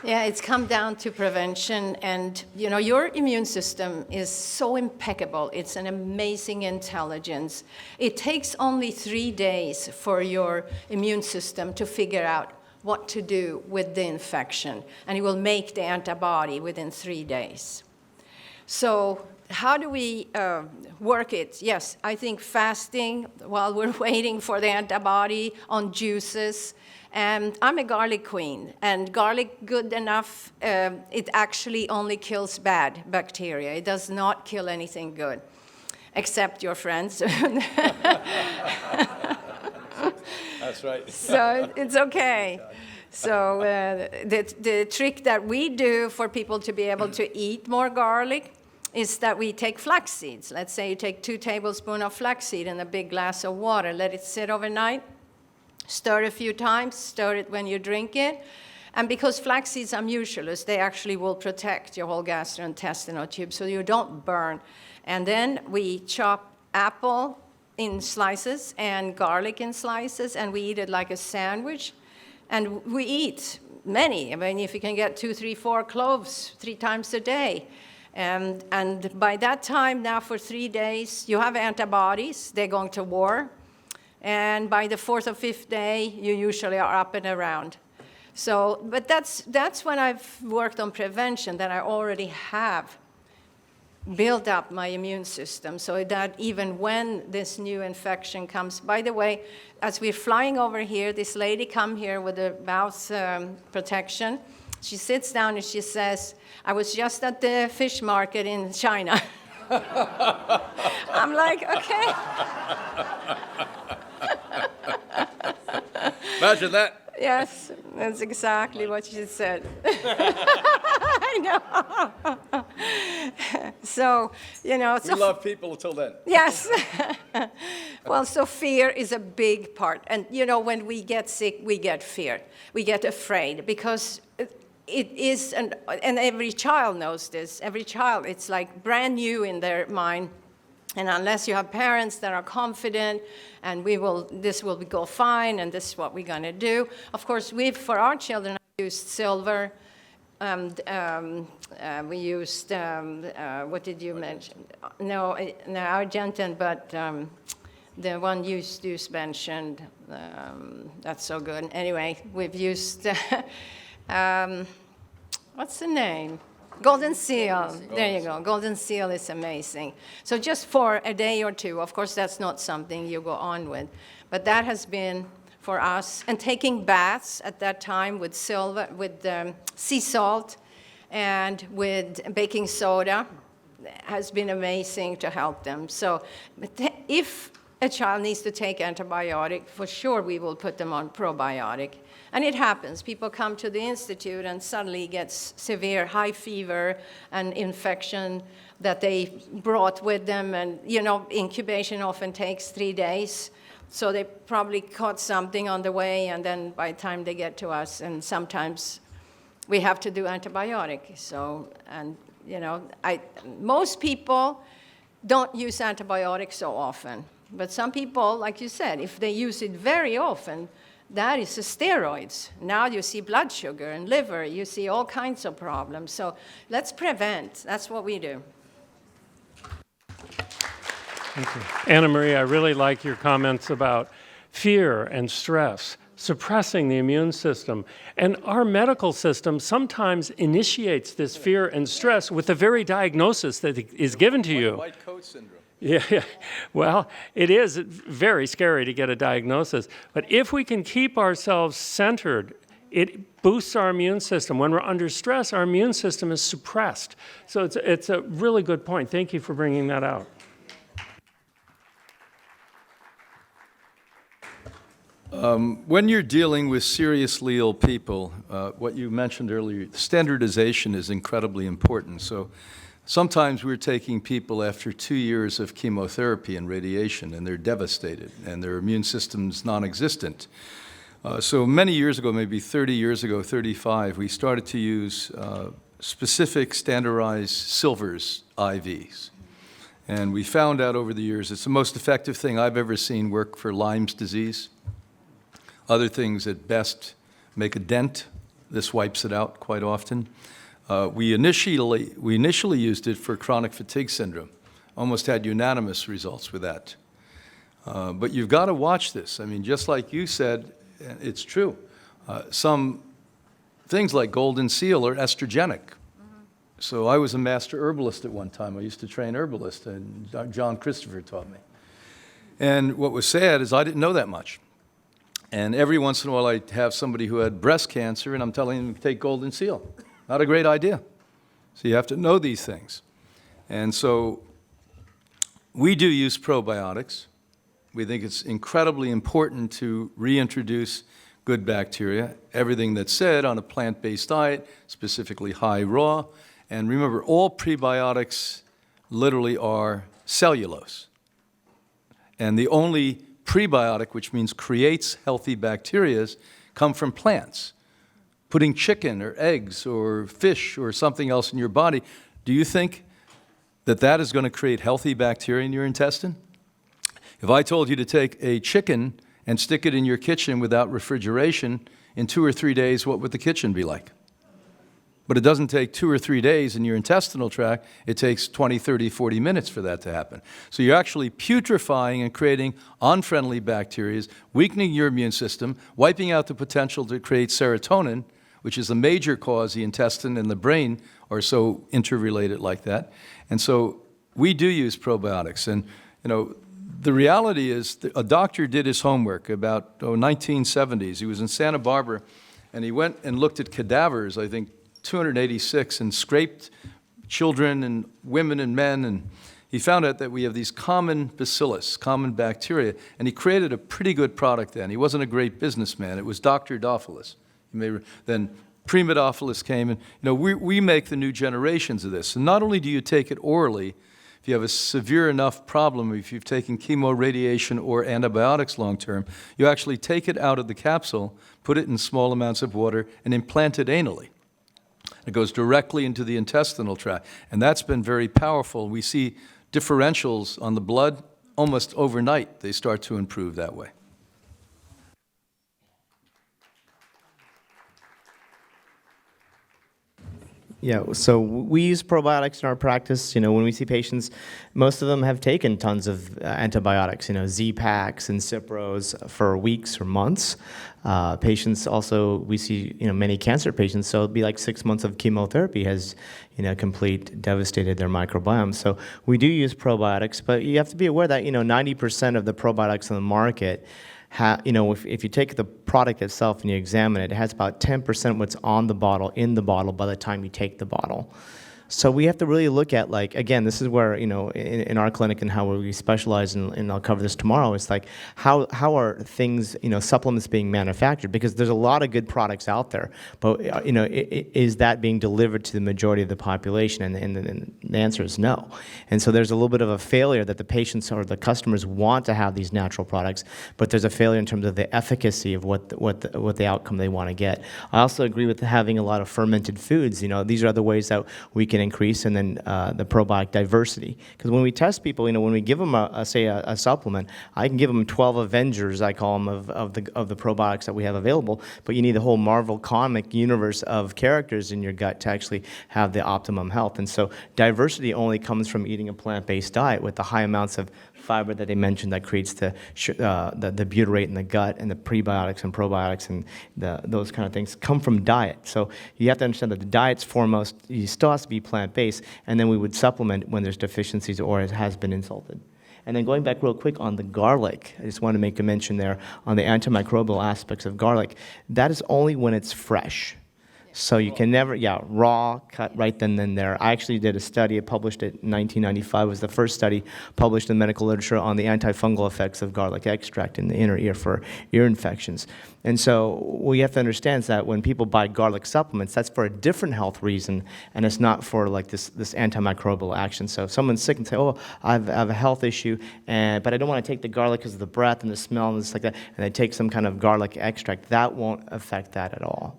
Yeah, it's come down to prevention, and you know, your immune system is so impeccable. It's an amazing intelligence. It takes only 3 days for your immune system to figure out what to do with the infection, and it will make the antibody within 3 days. So how do we work it? Yes, I think fasting while we're waiting for the antibody, on juices. And I'm a garlic queen, and garlic, good enough, it actually only kills bad bacteria. It does not kill anything good, except your friends. That's right. So it's okay. So the trick that we do for people to be able to eat more garlic is that we take flax seeds. Let's say you take 2 tablespoons of flaxseed in a big glass of water, let it sit overnight, stir a few times, stir it when you drink it. And because flax seeds are mucilus, they actually will protect your whole gastrointestinal tube so you don't burn. And then we chop apple in slices and garlic in slices, and we eat it like a sandwich. And we eat many. I mean, if you can get 2, 3, 4 cloves 3 times a day. And by that time, now for 3 days, you have antibodies. They're going to war. And by the 4th or 5th day, you usually are up and around. So, but that's when I've worked on prevention, that I already have built up my immune system so that even when this new infection comes. By the way, as we're flying over here, this lady come here with a mouth protection. She sits down and she says, I was just at the fish market in China. I'm like, okay. Imagine that. Yes, that's exactly what she said. I know. So, you know. We love people until then. Yes. Well, so fear is a big part. And, you know, when we get sick, we get fear. We get afraid because it is, and every child knows this. Every child, it's like brand new in their mind. And unless you have parents that are confident, and this will go fine, and this is what we're going to do. Of course, for our children, I used silver. We used, what did you mention? No, Argentine, but the one you mentioned, that's so good. Anyway, we've used, what's the name? Golden seal. There you go. Golden seal is amazing. So just for a day or 2, of course, that's not something you go on with. But that has been for us. And taking baths at that time with sea salt and with baking soda has been amazing to help them. So if a child needs to take antibiotic, for sure we will put them on probiotic. And it happens. People come to the institute and suddenly get severe high fever and infection that they brought with them. And, you know, incubation often takes 3 days. So they probably caught something on the way, and then by the time they get to us, and sometimes we have to do antibiotic. So, and, you know, most people don't use antibiotics so often. But some people, like you said, if they use it very often, that is the steroids. Now you see blood sugar and liver. You see all kinds of problems. So let's prevent. That's what we do. Thank you. Anna Marie, I really like your comments about fear and stress, suppressing the immune system. And our medical system sometimes initiates this fear and stress with the very diagnosis that is given to you. White coat syndrome. Yeah, well, it is very scary to get a diagnosis. But if we can keep ourselves centered, it boosts our immune system. When we're under stress, our immune system is suppressed. So it's a really good point. Thank you for bringing that out. When you're dealing with seriously ill people, what you mentioned earlier, standardization is incredibly important. So sometimes we're taking people after 2 years of chemotherapy and radiation, and they're devastated, and their immune system's non-existent. So many years ago, maybe 30 years ago, 35, we started to use specific standardized silvers IVs. And we found out over the years it's the most effective thing I've ever seen work for Lyme's disease. Other things at best make a dent this wipes it out quite often. We initially used it for chronic fatigue syndrome. Almost had unanimous results with that. But you've got to watch this. I mean, just like you said, it's true. Some things like golden seal are estrogenic. So I was a master herbalist at one time. I used to train herbalists, and John Christopher taught me. And what was sad is I didn't know that much. And every once in a while I'd have somebody who had breast cancer, and I'm telling them to take golden seal. Not a great idea. So you have to know these things. And so we do use probiotics. We think it's incredibly important to reintroduce good bacteria, everything that's said on a plant-based diet, specifically high raw. And remember, all prebiotics literally are cellulose. And the only prebiotic, which means creates healthy bacteria, come from plants. Putting chicken or eggs or fish or something else in your body, do you think that that is going to create healthy bacteria in your intestine? If I told you to take a chicken and stick it in your kitchen without refrigeration, in 2 or 3 days, what would the kitchen be like? But it doesn't take 2 or 3 days in your intestinal tract. It takes 20, 30, 40 minutes for that to happen. So you're actually putrefying and creating unfriendly bacteria, weakening your immune system, wiping out the potential to create serotonin, which is a major cause. The intestine and the brain are so interrelated like that. And so we do use probiotics. And, you know, the reality is that a doctor did his homework about 1970s. He was in Santa Barbara, and he went and looked at cadavers, I think 286, and scraped children and women and men, and he found out that we have these common bacillus, common bacteria, and he created a pretty good product then. He wasn't a great businessman. It was Dr. Dophilus. Then Primidophilus came, and you know, we make the new generations of this. And not only do you take it orally, if you have a severe enough problem, if you've taken chemo, radiation, or antibiotics long term, you actually take it out of the capsule, put it in small amounts of water, and implant it anally. It goes directly into the intestinal tract, and that's been very powerful. We see differentials on the blood almost overnight. They start to improve that way. Yeah, so we use probiotics in our practice. You know, when we see patients, most of them have taken tons of antibiotics, you know, Z-Paks and Cipros for weeks or months. Patients also, we see, you know, many cancer patients, so it'd be like 6 months of chemotherapy has, you know, devastated their microbiome. So we do use probiotics, but you have to be aware that, you know, 90% of the probiotics on the market, you know, if you take the product itself and you examine it, it has about 10% what's on the bottle, in the bottle, by the time you take the bottle. So we have to really look at, like, again, this is where, you know, in our clinic and how we specialize, and I'll cover this tomorrow, it's like, how are things, you know, supplements being manufactured? Because there's a lot of good products out there, but, you know, is that being delivered to the majority of the population? And the answer is no. And so there's a little bit of a failure that the patients or the customers want to have these natural products, but there's a failure in terms of the efficacy of what the outcome they want to get. I also agree with having a lot of fermented foods. You know, these are other ways that we can increase, and then the probiotic diversity. Because when we test people, you know, when we give them a supplement, I can give them 12 Avengers, I call them, of the probiotics that we have available, but you need the whole Marvel comic universe of characters in your gut to actually have the optimum health. And so diversity only comes from eating a plant-based diet with the high amounts of fiber that they mentioned that creates the butyrate in the gut, and the prebiotics and probiotics and those kind of things come from diet. So you have to understand that the diet's foremost, you still has to be plant-based, and then we would supplement when there's deficiencies or it has been insulted. And then going back real quick on the garlic, I just want to make a mention there on the antimicrobial aspects of garlic. That is only when it's fresh. So you can never, raw, cut right then and there. I actually did a study, I published it in 1995. It was the first study published in medical literature on the antifungal effects of garlic extract in the inner ear for ear infections. And so what you have to understand is that when people buy garlic supplements, that's for a different health reason, and it's not for like this antimicrobial action. So if someone's sick and say, oh, I have a health issue, but I don't want to take the garlic because of the breath and the smell and stuff like that, and they take some kind of garlic extract, that won't affect that at all.